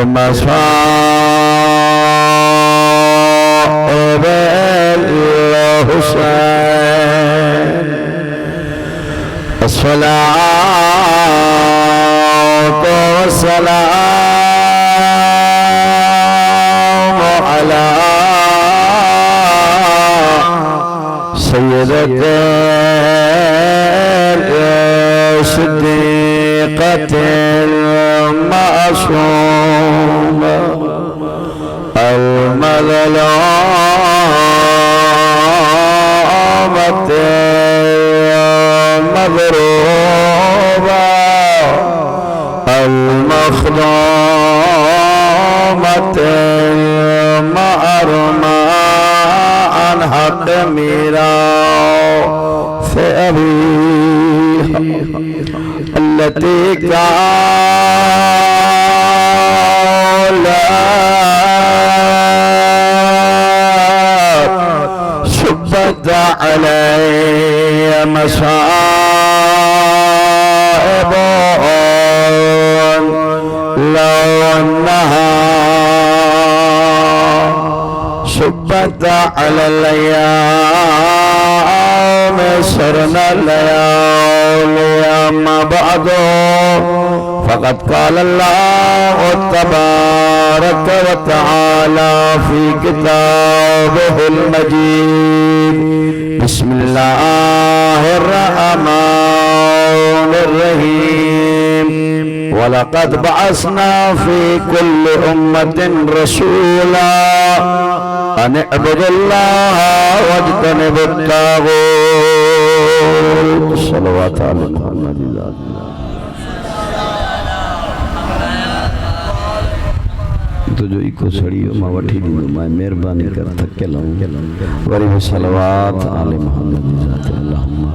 مصائب الحسين الصلاة والسلام على سيدة صديقة المعصومة المظلومة المضروبة المخدومة المعرمة عن حق ميراث أبيها التي قالت شبت علي مصائب لو أنها شبت على الأيام سرنا الليالي أما بعد فقد قال الله تبارك وتعالى في كتابه المجيد بسم الله الرحمن الرحيم ولقد بعثنا في كل أمة رسولا أن اعبدوا الله واجتنبوا الطاغوت صلوات على محمد तो जो इको सड़ियो मां वठी दींदो मां मेहरबानी कर थके लऊं वरी भी सलवात आले मोहम्मद ज़ात अल्लाहुम्मा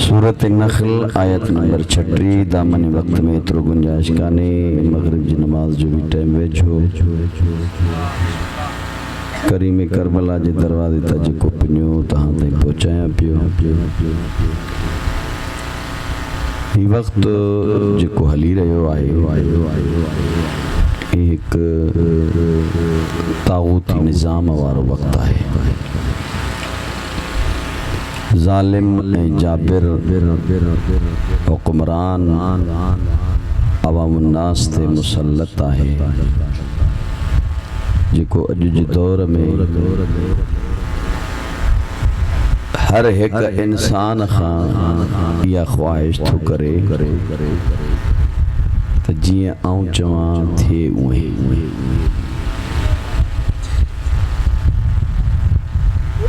सूरत नखल आयत नंबर 36 दामन वक्त में एतिरो गुंजाइश काने मगरिब जी नमाज जो भी टाइम वेझो करीम करबला जे दरवाजे ता जेको पिनियो तहां ताईं पहुचायां पियो ही वक्त जेको हली रहियो आहे एक तागूती निज़ाम वारो वक्त आहे ज़ालिम जाबिर हुक्मरान अवामुन्नास ते मुसल्लत आहे जेको अॼु जे दौर में हर एक इंसान खां इहा ख्वाहिश थो करे त जीअं आऊं चवां थिए उहे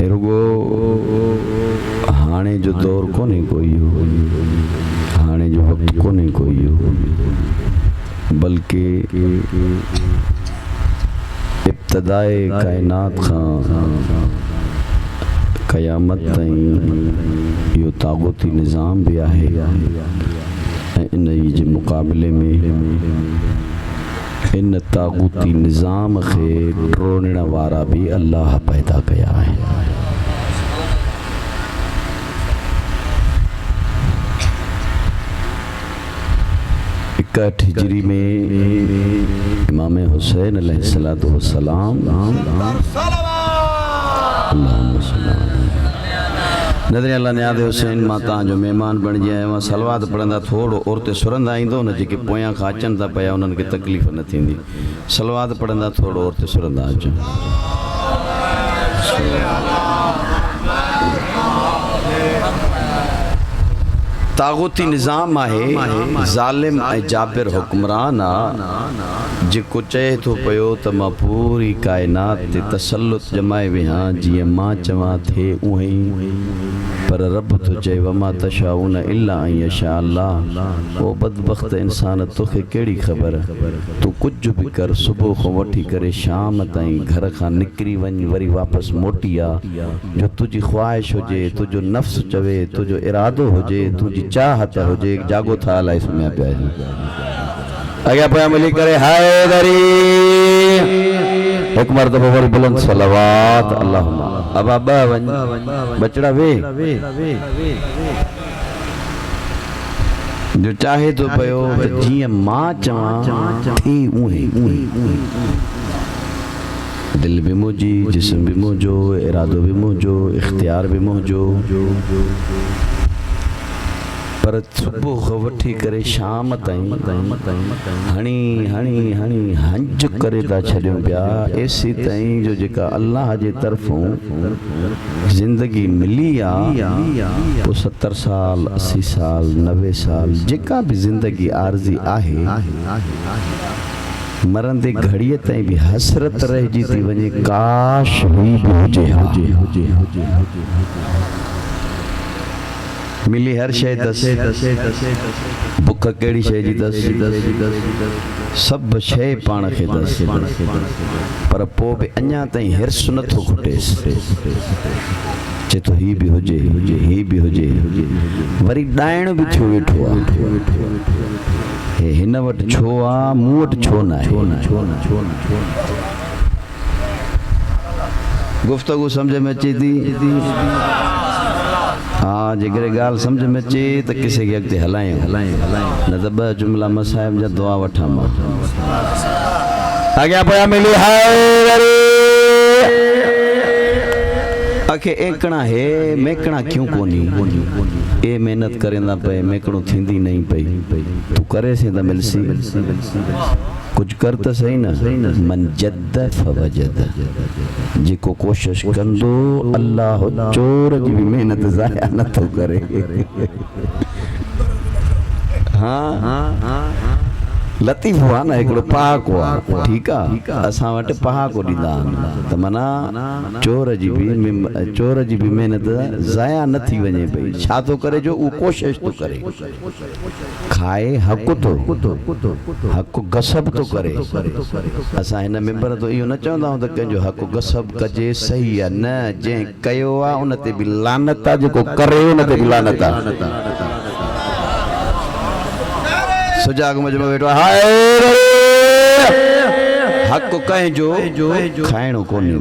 रुगो हाणे जो दौर कोन्हे को इहो हाणे जो वक़्तु कोन्हे को इहो बल्कि इब्तिदाए कायनात खां क़यामत ताईं इहो तागूती निज़ाम भी आहे ऐं इन जे मुक़ाबले में इन तागूती निज़ाम खे टोड़ण वारा भी अल्लाह पैदा कया आहिनि हिजरी में इमाम हुसैन अलैहिस्सलातु वस्सलाम नदर अल्लाह नियाद हुसैन मां तव्हांजो महिमान बणिजी आहियां मां सलवात पढ़ंदा थोरो औरते सुरंदा ईंदो न जेके पोयां खां अचनि था पिया उन्हनि खे तकलीफ़ न थींदी सलवात पढ़ंदा थोरो औरते सुरंदा अचनि तागूती निज़ाम आहे ज़ालिम ऐं जाबिर हुक्मरान आहे जेको चए थो पियो त मां पूरी काइनात ते तसल्लुत जमाए वेहां जीअं मां चवां थिए उहे ई पर रब तो चए वमा तशाउन इल्ला अन यशा अल्लाह ओ बदबख्त इंसान तोखे कहिड़ी ख़बर तू कुछ भी कर सुबुह खां वठी करे शाम ताईं घर खां निकिरी वञ वरी वापसि मोटी आ जो तुंहिंजी ख्वाहिश हुजे तुंहिंजो नफ़्स चवे तुंहिंजो इरादो हुजे तुंहिंजी चाहत हुजे जागो था अलाए सुम्हिया पिया आहिनि अॻियां पोयां मिली करे हैदरी हिकु मर्तबा वरी बुलंद सलवात अल्लाहुम्मा अब वञ बचड़ा वे जो चाहे तो पयो जी मां चवा थी उहे दिल भी मुझी जिस्म भी मुझो इरादो भी मुझो इख्तियार भी मुझो पर सुबह वठी करे शाम ताईं हणी हणी हणी हंज करे था छॾियूं पिया एसी ताईं जो जेका अल्लाह जे तरफ़ों ज़िंदगी मिली आहे पोइ 70 साल 80 साल 90 साल जेका बि ज़िंदगी आर्ज़ी आहे मरंदे घड़ीअ ताईं बि हसरत रहिजी थी वञे काश हुई बि हुजे मिली हर शइ अथसि बुख कहिड़ी शइ जी अथसि सभु शइ पाण खे अथसि पर पोइ बि अञा ताईं हिर्स नथो खुटेसि चए थो हीअ बि हुजे हीअ बि हुजे वरी ॾाइण बि थियो वेठो आहे हे हिन वटि छो आहे मूं वटि छो न आहे गुफ़्तगू सम्झ में अचे थी हाँ जेकर गाल समझ में अचे तो किसी के अॻिते हलायूं न तो ॿ जुमला मसाइब जा दुआ वठां मां अॻियां पोयां मिली हाय आखे एकड़ा है मेकड़ा क्यों कोनी ए मेहनत करेंदा पे मेकड़ो थींदी नहीं पई तू करे से त मिलसी कुछ कर तो सही ना मन जद्द फवजद जेको कोशिश कंदो अल्लाह चोर जी भी मेहनत ज़ाया न तो करे हाँ लतीफ़ हुआ ना हिकिड़ो पहाको आहे ठीकु आहे असां वटि पहाको ॾींदा आहिनि त माना चोर जी बि महिनत ज़ाया न थी वञे पई छा थो करे जो उहो कोशिशि थो करे खाए हक़ हक़ गसब थो करे असां हिन मेंबर तो इहो न चवंदा आहियूं त कंहिंजो हक़ गसब कजे सही आहे न जंहिं कयो आहे उन ते बि लानत आहे जेको करे उन ते बि लानत आहे सुजाग मजमो वेठो हाय हक़ कंहिंजो खाइणो कोन्हे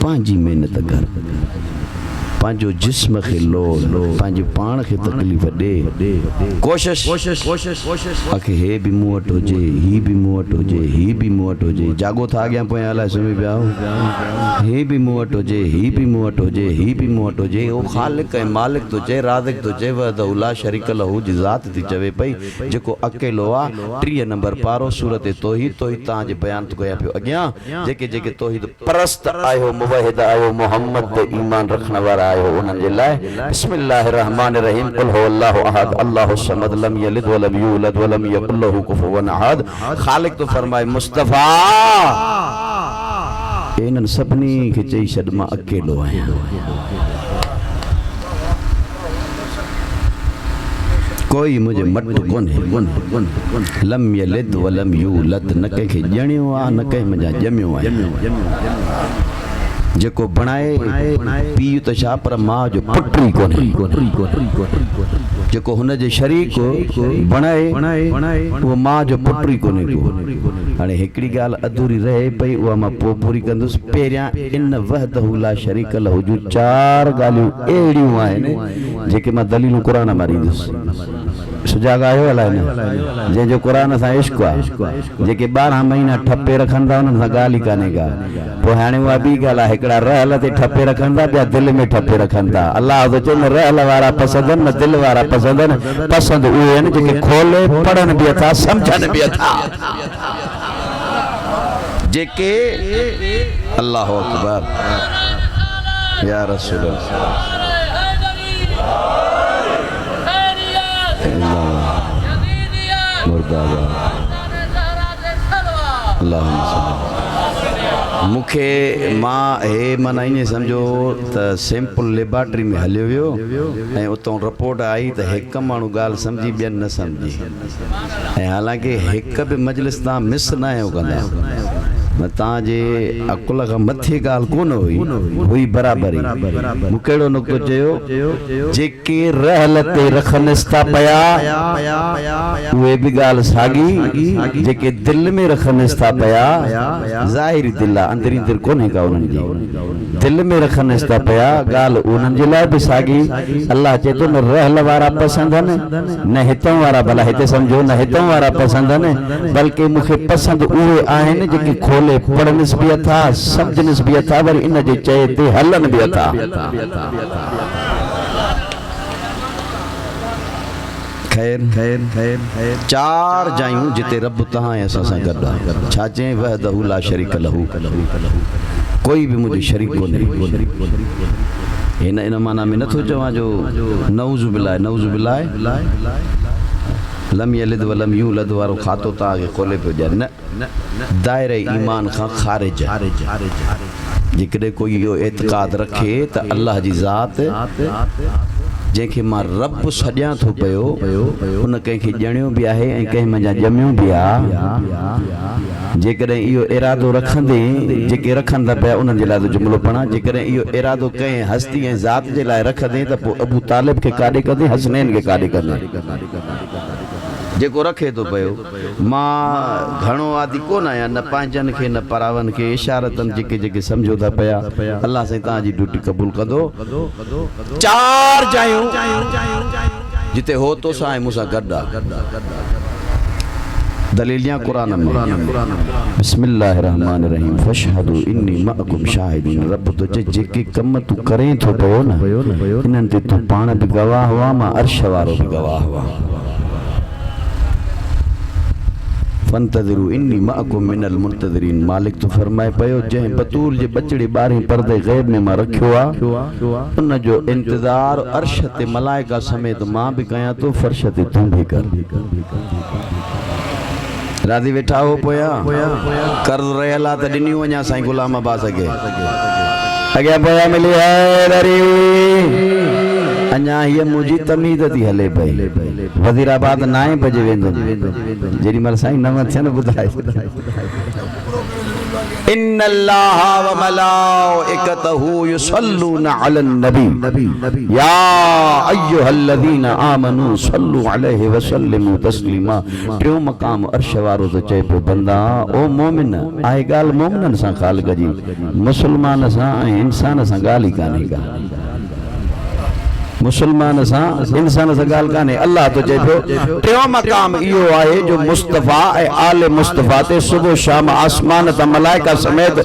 पंहिंजी महिनत कर पंहिंजो जिस्म खे लो पंहिंजे पाण खे तकलीफ़ ॾे कोशिश आखे हे बि मूं वटि हुजे ही बि मूं वटि हुजे ही बि मूं वटि हुजे जागो था अॻियां पोयां अलाए सुम्ही पिया हे बि मूं वटि हुजे ही बि मूं वटि हुजे ही बि मूं वटि हुजे उहो ख़ालिक ऐं मालिक थो चए राज़िक़ थो चए वहदहू ला शरीक लहू जी ज़ात थी चवे पई जेको अकेलो आहे 30 नंबर पारो सूरत तौहीद तव्हांजे बयान थो कयां पियो अॻियां जेके तौहीद परस्त आहियो मुवहिद आहियो मोहम्मद ते ईमान रखण वारा आयो उन्हनि जे लाइ बिस्मिल्लाहिर रहमानिर रहीम कुल हुवल्लाहु अहद अल्लाहु समद लम यलिद वलम यूलद वलम यकुल लहू कुफुवन अहद खालिक तो फरमाए मुस्तफा इन्हनि सभिनी खे चई छॾ मां अकेलो आहियां कोई मुझे मट कोन्हे लम यलिद वलम यूलद न कंहिंखे ॼणियो आहे न कंहिं मुंहिंजा ॼमियो आहे जेको बणाए पीउ त छा पर मां जो पुट ई कोन्हे जेको हुन जे शरीक बणाए उहो मां जो पुट ई कोन्हे को हाणे हिकिड़ी ॻाल्हि अधूरी रहे पई उहा मां पोइ पूरी कंदुसि पहिरियां इन वहदहू ला शरीक लहू जूं 4 ॻाल्हियूं अहिड़ियूं आहिनि जेके मां दलीलूं क़ुरान मां ॾींदुसि सुजाग आयो अलाए न जंहिंजो क़ुरान सां इश्क़ आहे जेके 12 महीना ठपे रखनि था उन्हनि सां ॻाल्हि ई कान्हे का पोइ हाणे उहा ॿी ॻाल्हि आहे हिकिड़ा रहल ते ठपे रखनि था ॿिया दिलि में ठपे रखनि था अलाह थो चए न रहल वारा पसंदि आहिनि न दिलि वारा पसंदि आहिनि पसंदि उहे आहिनि जेके खोले पढ़नि बि अथा सम्झनि बि अथा जेके अल्लाह अकबर या रसूल मूंखे मां हे माना ईअं सम्झो त सैंपल लेबॉर्ट्री में हलियो वियो ऐं उतां रिपोर्ट आई त हिकु माण्हू ॻाल्हि सम्झी ॿियनि न सम्झी ऐं हालांकि हिकु बि मजलिस तव्हां मिस न आहियो कंदा ताजे अकुल का मथे गाल कोन हुई बराबरी मुकेड़ो नुक्तो चयो जेके रहल ते रखन स्था पया वे भी गाल सागी जेके दिल में रखन स्था पया ज़ाहिरी दिल अंदरी दिल कोने का उनन जी दिल में रखन स्था पया गाल उनन जे लाइ भी सागी अल्लाह चे तो न रहल वारा पसंद न हितों वारा भला हिते समझो न हितों वारा पसंद न बल्कि मुखे पसंद उहे आहिन जेके खोले पढ़निस भी अथा समझनिस भी अथा वरी इन जे चए ते हलन भी अथा खैर खैर खैर चार जायूं जिते रब तहां असा सा गड्डा छा चए वहदहु ला शरीक लहू कोई भी मुझे शरीक को नहीं इन इन माना में नथो चवां जो नऊज़ु बिल्लाह लम यलिद वलम यूलद वारो खातो ता के खोले पे ॼण न दायरे ईमान खां खारिज जेकॾहिं कोई इहो एतिक़ाद रखे त अल्लाह जी ज़ात जंहिंखे मां रब सॼां थो पियो उन कंहिंखे ॼणियो बि आहे ऐं कंहिं मुंहिंजा ॼमियो बि आहे जेकॾहिं इहो इरादो रखंदे जेके रखनि था पिया उन्हनि जे लाइ त जुमिलो पढ़ा जेकॾहिं इहो इरादो कंहिं हस्ती ऐं ज़ात जे लाइ रखंदे त पोइ अबू तालिब खे काॾे कंदे हसनैन खे काॾे कंदे जेको रखे तो पियो मां घणो आदि कोन आहियां न पंहिंजनि खे न परावनि खे इशारतनि जेके जेके सम्झो था पिया अल्लाह साईं तव्हांजी ड्यूटी क़बूल कंदो चार जायूं जिते हो तो सां ऐं मूंसां गॾु आहे दलीलियां कुरान में बिस्मिल्लाहिर्रहमानिर्रहीम फशहदु इन्नी मअकुम शाहिदीन रब तो जेके कम तू करें थो पियो न इन्हनि ते तू पाण बि गवाह हुआ मां अर्श वारो बि गवाह हुआ फंतज़िरू इन्नी मअकुम मिनल मुंतज़िरीन मालिक तो फरमाए पियो जंहिं बतूल जे बचड़े 12 पर्दे गैब में मां रखियो आहे उन जो इंतज़ार अर्श ते मलाइका समेत मां बि कयां तो फर्श ते तूं बि कर राधी वेठा हो पोया कर्ज़ रहियल आहे त ॾिनियूं वञा साईं गुलाम अब्बास खे अॻियां पोया मिली हैदरी अञा हीअ मुंहिंजी तमीज़ थी हले पई वज़ीराबाद 9 बजे वेंदो जेॾी महिल साईं न थिए न ॿुधाए इन्नल्लाह व मलाइकतहु युसल्लूना अलन नबी या अय्युहल्लज़ीना आमनू सल्लू अलैहि व सल्लिमू तस्लीमा टियों मक़ाम अर्श वारो तो चए पियो बंदा ओ मोमिन आहे ॻाल्हि मोमिननि सां ख़ालिक़ जी मुसलमान सां ऐं इंसान सां ॻाल्हि ई कान्हे का मुसलमान सां इंसान सां ॻाल्हि कान्हे अल्लाह तो चए पियो टियों मक़ाम इहो आहे जो मुस्तफ़ा ऐं आले मुस्तफ़ा ते सुबुह शाम आसमान त मलाइका समेत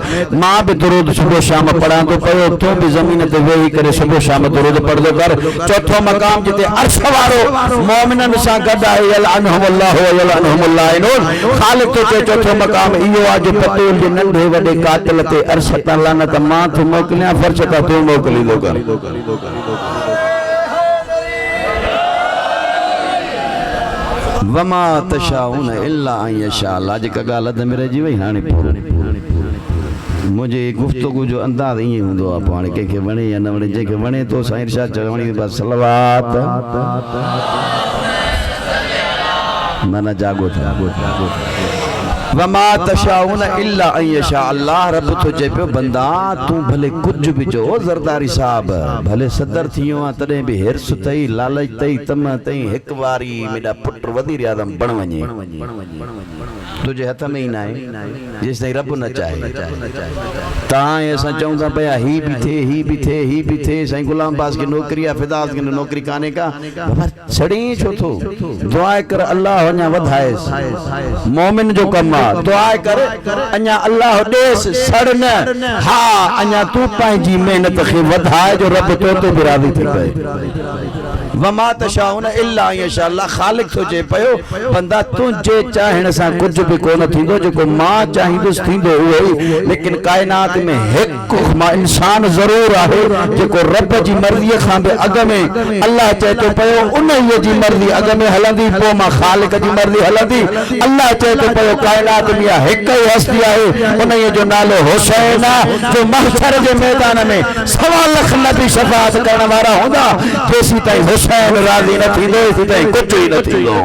मां बि दुरूद सुबुह शाम पढ़ां थो पियो तूं बि ज़मीन ते वेही करे सुबुह शाम दुरूद पढ़ंदो कर चौथों मक़ाम जिते अर्श वारो मोमिननि सां गॾु आहे यलअनहुमुल्लाहु व यलअनहुमुल लाइनून ख़ालिक़ तो चए चौथों मक़ाम इहो आहे जो बतूल जे नंढे वॾे कातिल ते अर्श तां लानत मां थो मोकिलियां फर्श तां तूं मोकिलींदो कर वमा तशाउन इल्ला अन यशा अल्लाह जेका ॻाल्हि अध में रहिजी वई हाणे मुझे गुफ्तगू जो अंदाज़ ईअं हूंदो आहे पोइ हाणे कंहिंखे वणे या न वणे जंहिंखे वणे तो साईं इरशाद चवणी बसि सलवात माना जागो था वमा तशाउन इल्ला अन यशा अल्लाह रब तो चए पियो बंदा तू भले कुछ भी जो ज़रदारी साहब भले सदर थियो आ तडे भी हिर्स तई लालच तई तम तई एक वारी मेरा पुट वज़ीर आज़म बण वञे तुझे हथ में ही ना है जेस ताईं रब न चाहे तां असां चऊं था पिया ही भी थे साईं गुलाम अब्बास की नौकरी आहे फिदास की नौकरी काने का बाबा छड़ी छो थो दुआ कर अल्लाह वञा वधाए मोमिन जो कम दुआ कर अञा अल्लाह देस सड़ न हा अञा तू पंहिंजी मेहनत खे वधाए जो रब तो ते भी राज़ी थी पए वमा तशाउन इल्ला यशा अल्लाह ख़ालिक़ तो चए पियो बंदा तुझे चाहण सां कुछ भी कोन थींदो जेको मां चाहींदुसि थींदो उहो लेकिन कायनात में हिकु इंसान ज़रूर आहे जेको रब जी मर्ज़ीअ खां बि अॻ में अल्लाह चए थो पियो उन जी मर्ज़ी अॻ में हलंदी पोइ मां ख़ालिक़ जी मर्ज़ी हलंदी अल्लाह चए थो पियो कायनात में हिकु ई हस्ती आहे उन जो नालो हुसैन आहे जो महशर जे मैदान में 1.25 लाख नबी शफ़ाअत करण वारा हूंदा जेसीं ताईं हुसैन राज़ी न थींदो तेसीं ताईं कुझु ई न थींदो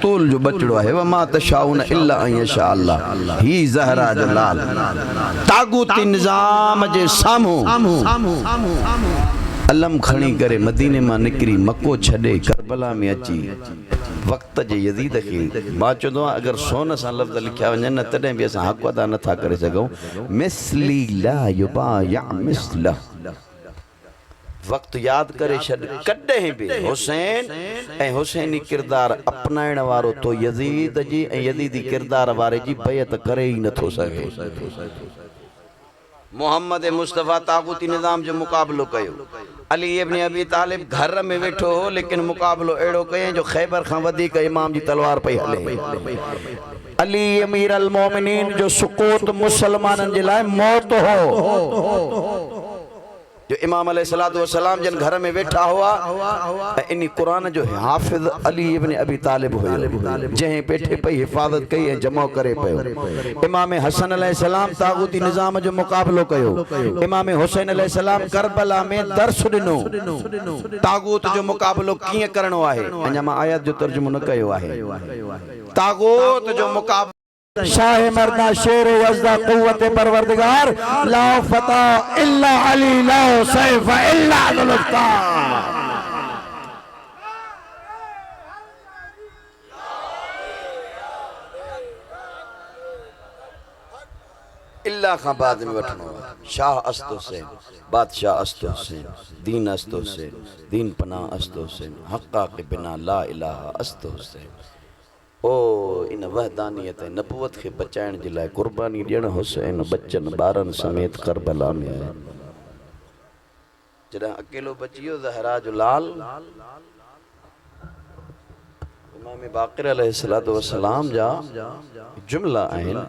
बतूल जो बचड़ो है वमा तशाउन इल्ला अन यशा अल्लाह ही ज़हरा जो लाल तागूती निज़ाम जे सामू अलम खणी करे मदीने मां निकरी मक्को छड़े करबला में अची वक्त जे यजीद खे मां चवंदो आहियां अगर सोन सां लफ़्ज़ लिखिया वञनि न तॾहिं बि असां हक़ अदा नथा करे सघूं मिस्ली ला युबाया मिस्ला वक्त याद करे छॾ कॾहिं बि हुसैन ऐं हुसैनी किरदार अपनाइण वारो तो यजीद जी ऐं यजीदी किरदार वारे जी बैत करे ई नथो सघे मोहम्मद मुस्तफ़ा ताक़ूती निज़ाम जो मुक़ाबलो कयो अली इब्न अबी तालिब घर में वेठो हो लेकिन मुक़ाबलो अहिड़ो कयईं जो ख़ैबर खां वधीक इमाम जी तलवार पई हले अली अमीर अल मोमिनीन जो सुकूत मुसलमाननि जे लाइ मौत हो जो इमाम अलैहिस्सलातु वस्सलाम जन घर में वेठा हुआ इन कुरान जो हाफिज अली इब्न अबी तालिब हुयो जंहिं पेठे पई हिफ़ाज़त कई ऐं जमा करे पियो इमाम हसन अलैहिस्सलाम तागूती निज़ाम जो मुक़ाबलो कयो इमाम हुसैन अलैहिस्सलाम करबला में दर्स ॾिनो तागूत जो मुक़ाबलो कीअं करणो आहे अञा मां आयत जो तर्जुमो न कयो आहे तागूत जो मुक़ाबलो शाह मर्दा शेर यज़दा क़ुव्वत परवरदिगार ला फता इल्ला अली ला सैफ इल्ला अल्लाह इल्ला खां बाद में वठनो शाह अस्त हुसैन बादशाह अस्त हुसैन दीन अस्त हुसैन दीन पनाह अस्त हुसैन हक़्क़ा के बिना ला इलाहा अस्त हुसैन ओ इन वहदानियत ऐं नबूवत खे बचाइण जे लाइ कुर्बानी ॾियण हुसैन बच्चन ॿारनि समेत करबला में आया जॾहिं अकेलो बची वियो ज़हरा जो लाल इमाम बाक़िर अलैहिस्सलातु वस्सलाम जा जुमला आहिनि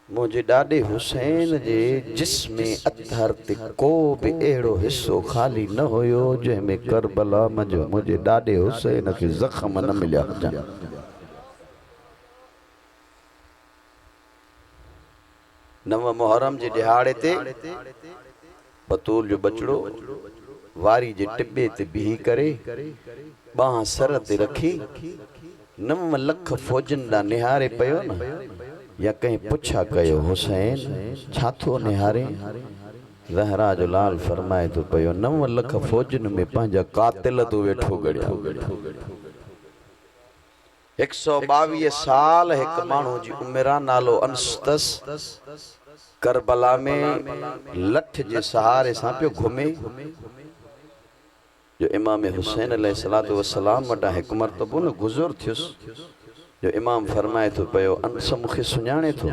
मुझे ॾाॾे हुसैन जे जिस्म अतहर ते को बि अहिड़ो हिस्सो ख़ाली न हुयो जंहिंमें करबला मजो मुझे ॾाॾे हुसैन खे ज़ख़्म न मिलिया हुजनि नव मुहर्रम जे ॾिहाड़े ते बतूल जो बचड़ो वारी जे टिबे ते बीही करे बांह सर ते रखी 9 लख फौजनि ॾांहुं निहारे पियो न या कहीं पुछा कयो हुसैन छा थो निहारे ज़हरा जो लाल फरमाए तो पियो 9 लख फौजनि में पंहिंजा कातिल तो वेठो गड़िया 122 साल हिकु माण्हू जी उमिरा नालो अनस्तस करबला में लठ जे सहारे सां पियो घुमे जो इमाम हुसैन अलैहिस्सलातु वस्सलाम वटां हिकु मरतबो न गुज़र थियुसि जो इमाम फरमाए तो पियो अंस मूंखे सुञाणे थो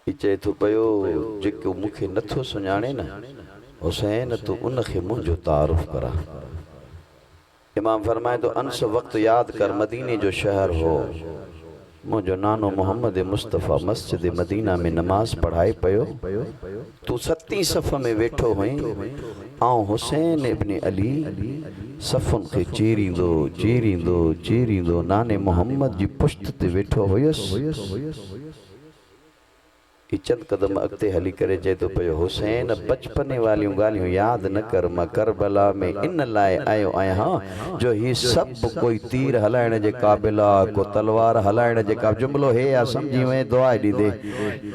चए थो पियो जेको मूंखे नथो सुञाणे न हुसैन तूं उनखे मुंहिंजो तारुफ़ करा इमाम फरमाए तो अंस वक़्तु यादि कर मदीने जो शहर हो मुझो नानो मोहम्मद मुस्तफ़ा मस्जिद मदीना में नमाज पढ़ाए पियो तू 7वीं सफ़ में वेठो हुई आउं हुसैन इब्न अली सफ़ुन खे चीरींदो नाने मोहम्मद जी पुश्त ते वेठो हुयुसि चंद कदम अॻिते हली करे चए थो पियो हुसैन बचपने वालियूं ॻाल्हियूं यादि न कर मां करबला में इन लाइ आयो आहियां जो ही सभु कोई तीर हलाइण जे क़ाबिल आहे को तलवार हलाइण जे क़ाबिल जुमिलो हे आहे सम्झी वञे दुआ ॾींदे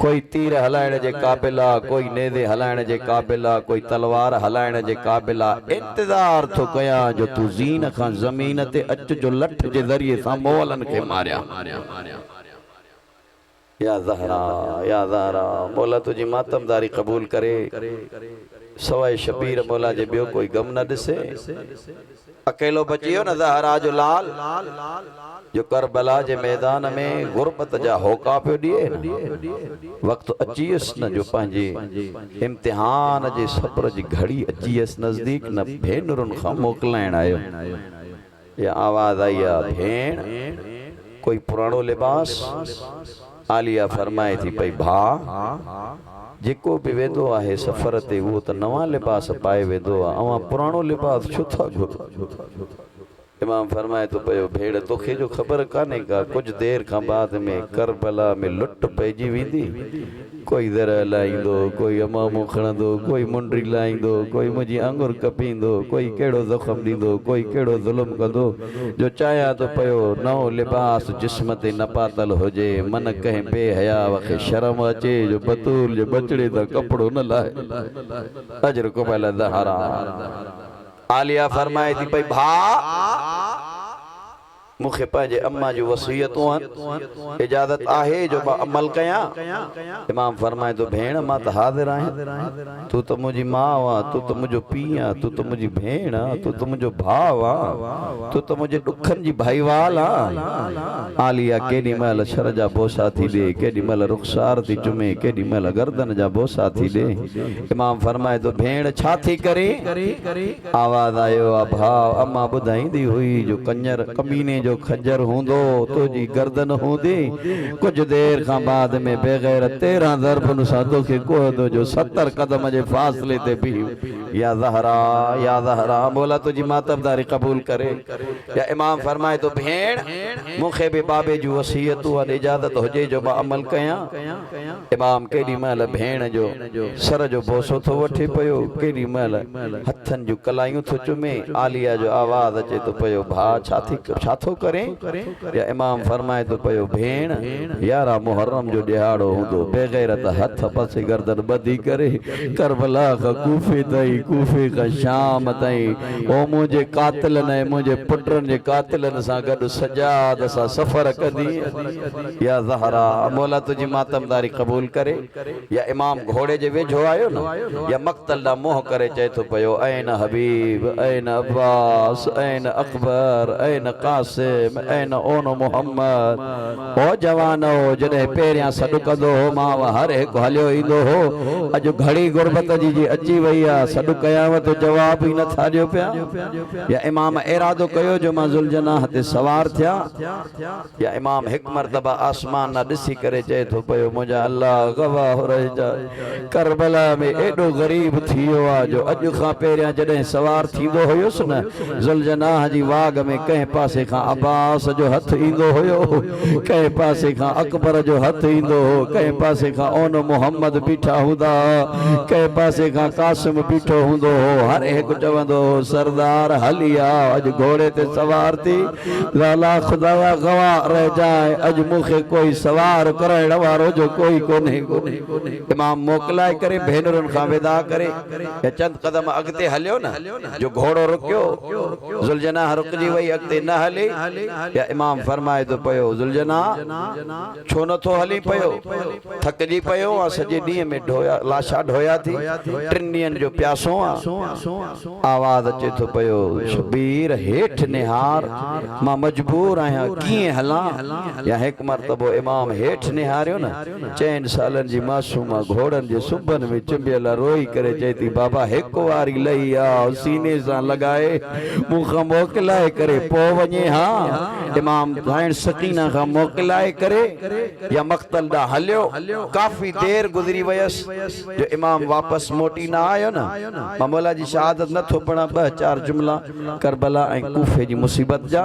कोई तीर हलाइण जे क़ाबिल आहे कोई नेज़े हलाइण जे क़ाबिल आहे कोई तलवार हलाइण जे क़ाबिल आहे इंतज़ार थो कयां जो तूं ज़ीन खां ज़मीन ते अच जो लठ जे ज़रिए सां मोहलनि खे मारिया या ज़हरा मौला तुझी मातमदारी कबूल करे सवाए शबीर मौला जे ॿियो कोई गम न ॾिसे अकेलो बची वियो न ज़हरा जो लाल जो करबला जे मैदान में गुरबत जा होका पियो ॾिए न वक़्तु अची वियुसि न जो पंहिंजे इम्तिहान जे सब्र जी घड़ी अची वियुसि नज़दीक न भेनरुनि खां मोकिलाइण आयो या आवाज़ आई आहे भेण कोई पुराणो लिबास आलिया फरमाए थी पई भा जेको भी वेंदो आहे सफ़र ते उहो त नवां लिबास पाए वेंदो आहे पुराणो लिबास छो था घुरो इमाम फरमाए तो पयो भेड़ तोखे जो ख़बर काने का कुछ देर खां बाद में करबला में लुट पइजी वेंदी कोई दर लाइंदो कोई अमामो खणंदो कोई मुंडरी लाइंदो कोई मुंहिंजी आंगुर कपींदो कोई कहिड़ो ज़ख़्म ॾींदो कोई कहिड़ो ज़ुल्म कंदो जो चाहियां तो पयो नओं लिबास जिस्म ते न पातल हुजे मन कंहिं बेहया खे शर्म अचे जो बतूल जे बचड़े त कपिड़ो न लाहे अजर कुबल दहरा आलिया फरमाए थी पई भा मुखे पंहिंजे अम्मा जी वसीयतूं आहिनि इजाज़त आहे जो मां अमल कयां इमाम फरमाए तो भेण मां त हाज़िर आहियां तू तो मुंहिंजी माउ आहे तू तो मुंहिंजो पीउ आहे तू तो मुंहिंजी भेण आहे तू तो मुंहिंजो भाउ आहे तू तो मुंहिंजे ॾुखनि जी भाईवाल आहे आलिया केॾी महिल शर जा बोसा थी ॾे केॾी महिल रुख़सार थी चुमे केॾी महिल गर्दन जा बोसा थी ॾे इमाम फरमाए तो भेण छा थी करे आवाज़ आयो आहे भाउ अम्मा ॿुधाईंदी हुई जो कंजर कमीने जो खंजर हूंदो तुझी गर्दन हूंदी कुछ देर खां बाद में बग़ैर 13 ज़रबन सां तोखे कोहदो जो 70 कदम जे फासले ते भी या ज़हरा मौला तुझी मातबदारी कबूल करे या इमाम फरमाए तो भेण मुखे भी बाबे जी वसीयत और इजाजत हुजे जो मां अमल कयां इमाम केडी महल भेण जो सर जो बोसो थो वठे पयो केडी महल हथन जो कलायूं थो चुमे आलिया जो आवाज अचे तो पयो भा छा थो करे या इमाम फरमाए तो पयो भेण 11 मुहर्रम जो दिहाड़ो हुंदो बेगैरत हथ पसे गर्दन बदी करे करबला का कूफे ताई कूफे का शाम ताई ओ मुझे कातिल ने मुझे पुटरन जे कातिलन सा गड सजाद सा सफर कदी या ज़हरा मौला तुझी मातमदारी कबूल करे या इमाम घोड़े जे वेझो आयो न या मक्तल दा मोह करे चए तो पयो ऐन हबीब ऐन अब्बास ऐन अकबर ऐन कासिम ऐन ओन मोहम्मद ओ जवानो जडे पेरिया सडु कंदो हो मां हर एक हलियो ईंदो हो अज घड़ी गुरबत जी अची वई आ सडु कयाव तो जवाब ही न था दियो पिया या इमाम इरादो कयो जो मां जुलजनाह ते सवार थिया या इमाम हिक मर्तबा आसमान ना दिसी करे चए तो पयो मुझा अल्लाह गवाह रह जाए करबला में एडो गरीब थियो आ जो अज खां पेरिया जडे सवार थींदो होयस न जुलजनाह जी वाग में कहीं पासे खां अब्बास जो हथ ईंदो होयो कहीं पासे खां अकबर जो हथ ईंदो हो कहीं पासे खां ओन मोहम्मद बीठा हुंदा कहीं पासे खां कासिम बीठो हुंदो हो हर एक चवंदो सरदार हलिया अज घोड़े ते सवार थी लाला खुदाया गवाह रह जाए अज मुखे कोई सवार करण वारो जो कोई कोने इमाम मोकलाए करे भेनरुन खां विदा करे या चंद कदम अगते हलियो न जो घोड़ो रुकियो जुलजना रुकजी वई अगते न हले या इमाम फरमाए तो पयो जुलजना छो न थो हली पयो थकजी पयो आ सजे डी में ढोया लाशा ढोया थी 3 ॾींहंनि जो प्यासो आ आवाज अचे तो पयो शबीर हेठ निहार मां मजबूर आया किए हला या एक मर्तबो इमाम हेठ निहारियो न 4 सालन जी मासूमा घोड़न जे सुबन में चिंबियल रोई करे चेती बाबा एक वारी लई आ सीने सा लगाए मुख मोकलाए करे पो वने हां इमाम गायन सकीना का मोकलाए करे या मक्तल दा हलियो काफी देर गुजरी वयस जो इमाम वापस मोटी ना आयो ना मौला जी शहादत न थो पड़ा 2-4 जुमला करबला ए कूफे जी मुसीबत जा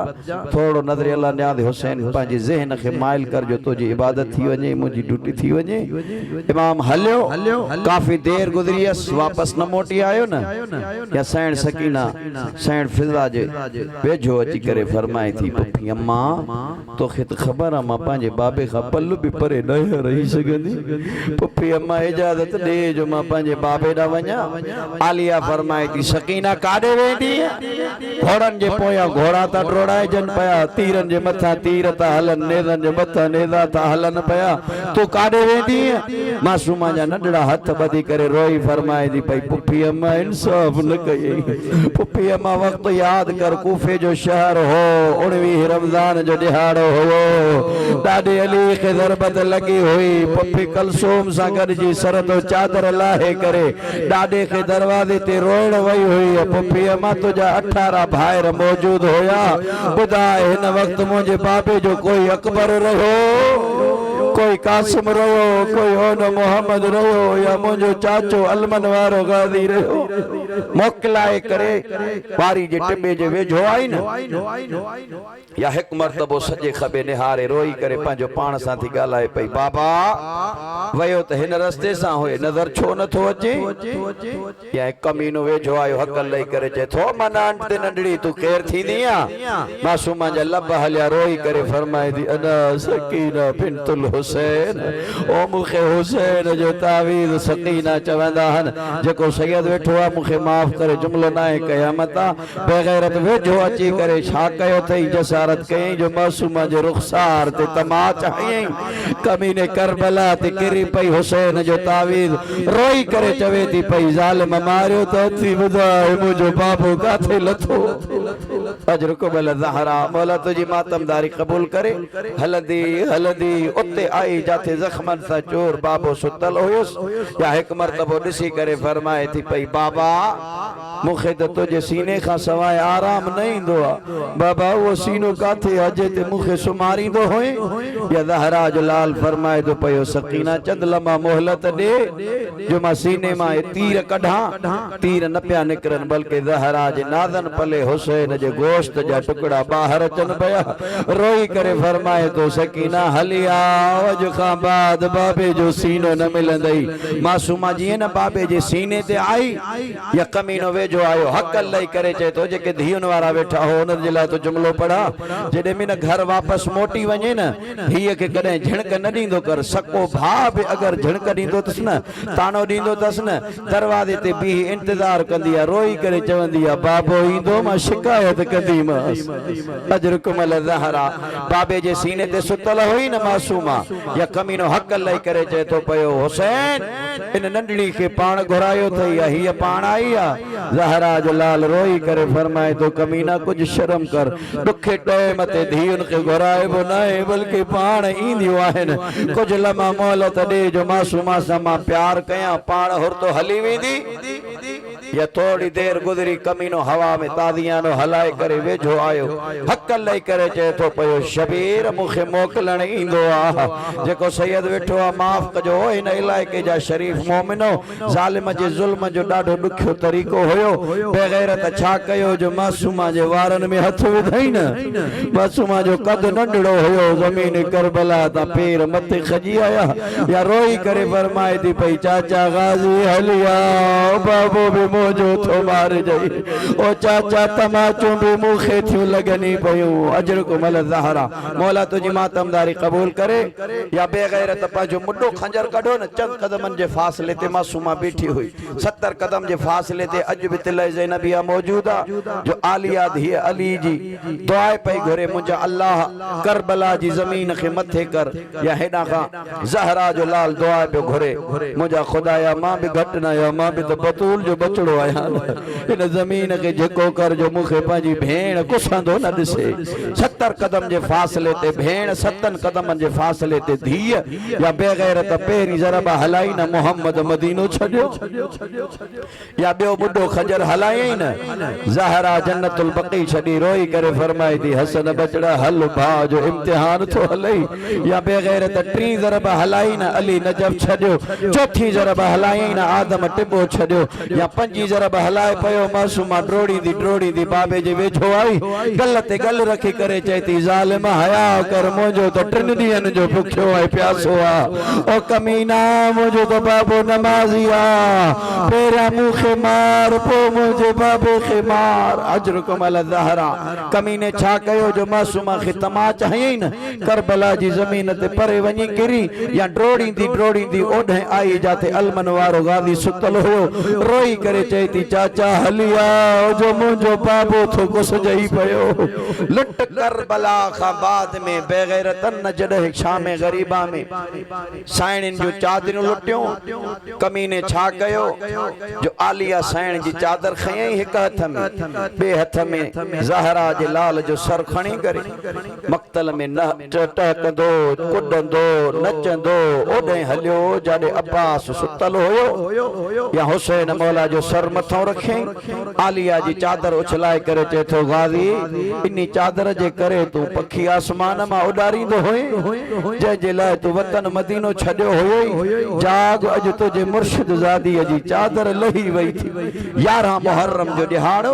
थोड़ो नजर अल्लाह न्याद हुसैन पांजी ज़हन के माइल कर जो तुझी इबादत थी वने मुजी ड्यूटी थी वने इमाम हलियो काफी देर गुजरीस वापस न मोटी आयो ना या सैन सकीना सैन फिजा जे वेझो अची करे फरमाई थी पुफी अम्मा तो खित खबर मां पांजे बाबे का पल्लू भी परे न रही सगंदी पुफी अम्मा इजाजत दे जो मां पांजे बाबे दा वञा आलिया फरमाई थी सकीना काडे वेंदी घोड़न जे पोया घोड़ा ता ड्रोड़ाए जन पया तीरन जे मथा तीर ता हलन नेदन जे मथा नेदा ता हलन पया तू काडे वेंदी मासूमा जा नडड़ा हाथ बधी करे रोई फरमाई थी पई पुफी अम्मा इंसाफ न कई पुफी अम्मा वक्त याद कर कूफे जो शहर हो 19 रमजान जो दिहाड़ो हो दादी अली के ज़रबत लगी हुई पुफी कलसूम सा गड जी सर तो चादर लाहे करे दादे के दरवाजे ते रोण वई हुई पुफी अम्मा तुझा 18 भाइर मौजूद होया बुधाए इन वक्त मुझे बाबे जो कोई अकबर रहो कोई कासिम रहो कोई ओन मोहम्मद रहो या मुझो चाचो अलमन वारो गादी रहो मोकलाए करे बारी जे टिबे जे वेझो आई न या हिक मर्तबो सजे खबे निहारे रोई करे पंहिंजो पाण सां थी ॻाल्हाए पई बाबा वयो त हिन रस्ते सां होए नज़र छो नथो अचे या कमीनो वेझो आयो हक़ लई करे चए थो मना ते नंढड़ी तू केर थींदी आ मासूमा जा लब हलिया रोई करे फरमाए थी अना सकीना बिनतुल हुसैन ओ मुखे हुसैन जो तावीज़ सकीना चवंदा हन जेको सैयद वेठो आ मुखे माफ करे जुमलो ना है क़यामत बेगैरत वेझो अची करे छा कयो थई जसारत कई जो मासूमा जो रुखसार ते तमाच हई कमीने करबला ते किरी पई हुसैन जो तावीज़ रोई करे चवे थी पई ज़ालिम मारियो त थी बुधाए मुझो बाबू काथे लथो अजर को बल ज़हरा मौला तुझी मातमदारी कबूल करे हलदी हलदी उते आई जाते जख्मन सा चोर बाबो सुतल होयुस या एक मर्तबो दिसी करे फरमाए थी पई बाबा मुखे तो तुझे सीने का सवाए आराम नहीं इंदो बाबा वो सीनो काथे अजे ते मुखे सुमारी दो होए या ज़हरा जलाल फरमाए दो पयो सकीना चंद लम्हा मोहलत दे जो मां सीने मां तीर कढा तीर न पिया निकरन बल्कि ज़हरा जे नाज़न पले हुसैन जे गोश्त जा टुकड़ा बाहर अचन पया रोई करे फरमाए तो सकीना हलिया अज खां बाद बाबे जो सीनो न मिलंदई मासूमा जीअं न बाबे जे सीने ते आई या कमीनो वेझो आयो हक़ लई करे चए तो जेके धीउनि वारा वेठा हो उन जे लाइ तो जुमलो पढ़ा जॾहिं बि न घर वापस मोटी वञे न हीअ खे कॾहिं झिणक न ॾींदो कर सको भाउ बि अगरि झिणक ॾींदो अथसि न तानो ॾींदो अथसि न दरवाज़े ते बीह इंतज़ार कंदी आहे रोई करे चवंदी आहे बाबो ईंदो मां शिकायत कंदीमांसि अजरुकुमल ज़हरा बाबे जे सीने ते सुतल हुई न मासूमा या कमीनो हक़ लई करे चए थो पयो हुसैन इन नंढड़ी खे पाण घुरायो अथई या हीअ पाण आई आहे ज़हरा जो लाल रोई करे फरमाए थो कमीना कुछ शर्म कर दुखे टाइम ते धीउनि खे घुराइबो न आहे बल्कि पाण ईंदियूं आहिनि कुझु लम्हा मोहलत ॾे जो मासूमा सां मां प्यार कयां पाण हुरतो हली वेंदी या थोड़ी देर गुजरी कमीनो हवा में तादियानो हलाए करे वेझो आयो हक़ लई करे चए थो पयो शबीर मुखे मोकलण ईंदो आ जेको सैयद वेठो आ माफ कजो इन इलाइके जा शरीफ मोमिनो ज़ालिम जे जुल्म जो ॾाढो ॾुखियो तरीक़ो हुयो बेगैरत छा कयो जो मासूमा जे वारनि में हथ विधई न मासूमा जो कद नंढड़ो हुयो ज़मीन करबला ता पेर मथे खजी आया या रोई करे फरमाए थी पई चाचा गाज़ी हलिया बाबो भी जो थो मार जाई ओ चाचा तमाचो भी मुखे थी लगनी पयो अजर को मल ज़हरा मौला तुझी मातमदारी कबूल करे या बेगैरत पाजो मुड्डो खंजर कढो न चंद कदमन जे फासले ते मासूमा बैठी हुई 70 कदम जे फासले ते अज भी तिल ज़ैनबिया मौजूदा जो आलिया धी अली जी दुआ पई घरे मुंजा अल्लाह करबला जी जमीन के मथे कर या हेडा का ज़हरा जो लाल दुआ पे घरे मुंजा खुदाया मां भी घट ना या मां भी तो बतूल जो बचड़ो आया इन जमीन के जेको कर जो मुखे पाजी भेण कुसंदो न दिसे 70 कदम जे फासले ते भेण 70 कदम जे फासले ते धीअ या बेगैरत पेरी जरब हलाई न मोहम्मद मदीनो छड्यो या बियो बुड्ढो खजर हलाई न ज़हरा जन्नतुल बकी छडी रोई करे फरमाई थी हसन बचड़ा हल भा जो इम्तिहान तो हलई या बेगैरत 3 जरब हलाई न अली नजफ छड्यो चौथी जरब हलाई न आदम टिबो छड्यो या 5 जरब हलाए पयो मासूमा ड्रोड़ी दी बाबे जे वेझो आई गल ते गल रखी करे चेती ज़ालिम हया कर मुझो तो 3 ॾींहंनि जो भुखियो है प्यासो आ ओ कमीना मुझो तो बाबो नमाज़ी आ पेरा मुखे मार पो मुझे बाबे खे मार अजर कमल ज़हरा कमीने छा कयो जो मासूमा खे तमाच हयई न करबला जी जमीन ते परे वनी गिरी या ड्रोड़ी दी ओढे आई जाते अलमन वारो गादी सुतल हो रोई करे चेती चाचा हलिया जो मुझो बाबो थो गुस जई पयो लुट करबला खां बाद में बेगैरतन न जडे शाम गरीबा में साइणन जो चादर लुटियो कमीने छा कयो जो आलिया साइण जी चादर खयई एक हथ में बे हथ में ज़हरा जे लाल जो सर खणी करे मक्तल में न टटकदो कुडंदो नचंदो ओडे हलियो जाडे अब्बास सुतल होयो या हुसैन मौला जो सर मथों रखे आलिया जी चादर उछलाए करे चे थो गाजी इन्नी चादर जे करे तू पखी आसमान मा उडारींदो होए जे जे लाए तू वतन मदीनो छड्यो होए जाग अज तुझे मुर्शिद ज़ादी जी चादर लही वई थी 11 मुहर्रम जो दिहाड़ो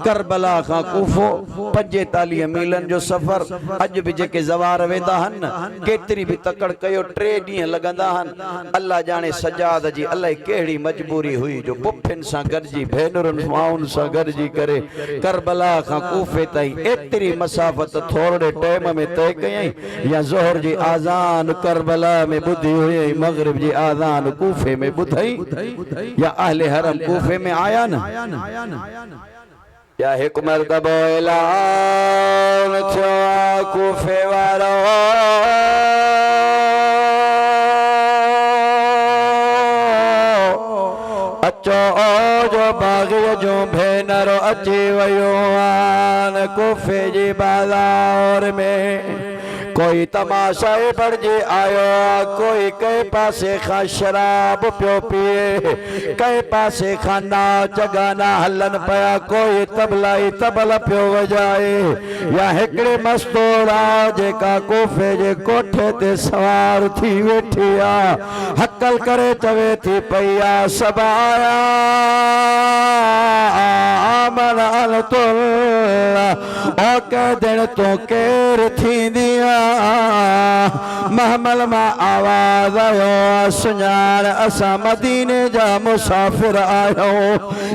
करबला का कूफो 45 मीलन जो सफर अज भी जेके जवार वेंदा हन केतरी भी तकड़ कयो 3 डी लगंदा हन अल्लाह जाने सजाद जी अल्लाह केड़ी मजबूरी हुई जो पुफिन सा गरजी भेनुरन माउन सा गरजी करे करबला का कूफे ताई एतरी मसाफत थोड़े टाइम में तय कयई या जोहर जी आजान करबला में बुधी हुई मगरिब जी आजान कूफे में बुधई या अहले हरम कूफे में आया ना या एक मर्तबा ऐलान थियो कूफे वारो अचो जो बागी जो भेनरो अची वयो आन कूफे जी बाजार में कोई तमाशा पड़जे आयो कोई कई पासे खा शराब पियो पिए कई पासे खा नाच गाना हलन पया कोई तबलाई तबला पियो वजाए या हिकड़े मस्तोरा जेका कोफे जे कोठे ते सवार थी वेठी आ हकल करे चवे थी पया सबाया आमन अलतुल्ला ओ कह दिन तो केर थी दिया महमल मा आवाज आयो सुञाण असा मदीने जा मुसाफिर आयो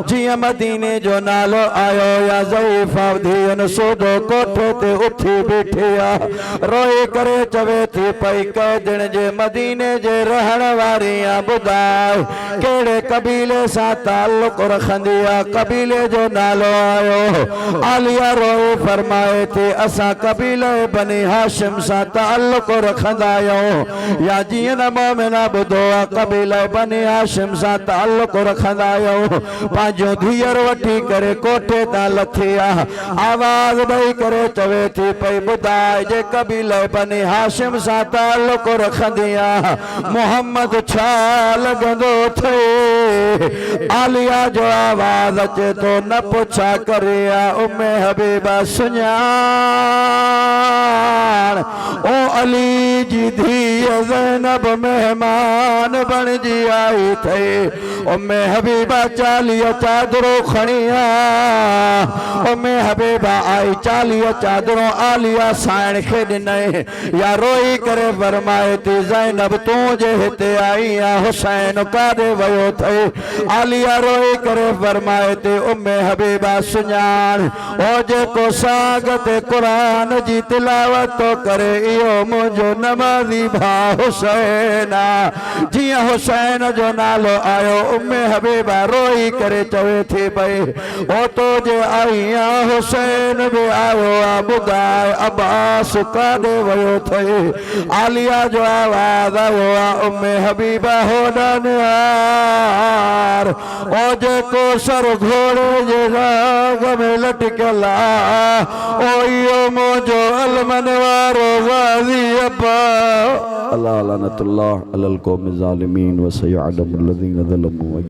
जिया मदीने जो नालो आयो या ज़ईफा धीन सोदो कोठे ते उठी बैठिया रोई करे चवे थी पई कई दिन जे मदीने जे रहण वारिया बुधाए केड़े कबीले सा ताल्लुक रखंदिया कबीले जो नालो आयो आलिया रोई फरमाए थी असा कबीले बनी हाशिम सा ताल्लुक रखंदा आहियूं या जीअं न मोमिना ॿुधो आहे कबीला बनी हाशिम सां ताल्लुक रखंदा आहियूं पंहिंजो धीअर वठी करे कोठे तां लथी आहे आवाज़ ॾेई करे चवे थी पई ॿुधाए जे कबीला बनी हाशिम सां ताल्लुक रखंदी आहे मोहम्मद छा लॻंदो थिए आलिया जो आवाज़ अचे थो न पुछा करे उम्मे हबीबा सुञाण ओ अली जी धी ज़ैनब मेहमान बन जी आई थे उम्मे हबीबा चालिया चादरों खड़िया उम्मे हबीबा आई चालिया चादरों आलिया साइण खे ॾिनई या रोई करे फरमाए थी ज़ैनब तू जे हिते आई आ हुसैन काॾे वयो थे आलिया रोई करे फरमाए थी उम्मे हबीबा सुञाण ओ जेको साग ते क़ुरान जी तिलावत तो करे इहो मुंहिंजो नमाज़ी भाउ हुसैन जिया हुसैन जो नालो आयो उम्मे हबीबा रोई करे चवे थी पई ओ तो जे आई हुसैन भी आयो ॿुधाए अब्बास काॾे वयो थे आलिया जो आवाज़ आयो उम्मे हबीबा होॾन यार ओ जेको सर घोड़े जे राग में लटकल ओ इहो मुंहिंजो अलमन वारो गाज़ी अब्बा अल्लाह लानतुल्लाह अलल कौम ज़ालिमीन व सयअलमुल लज़ीना ज़लमू।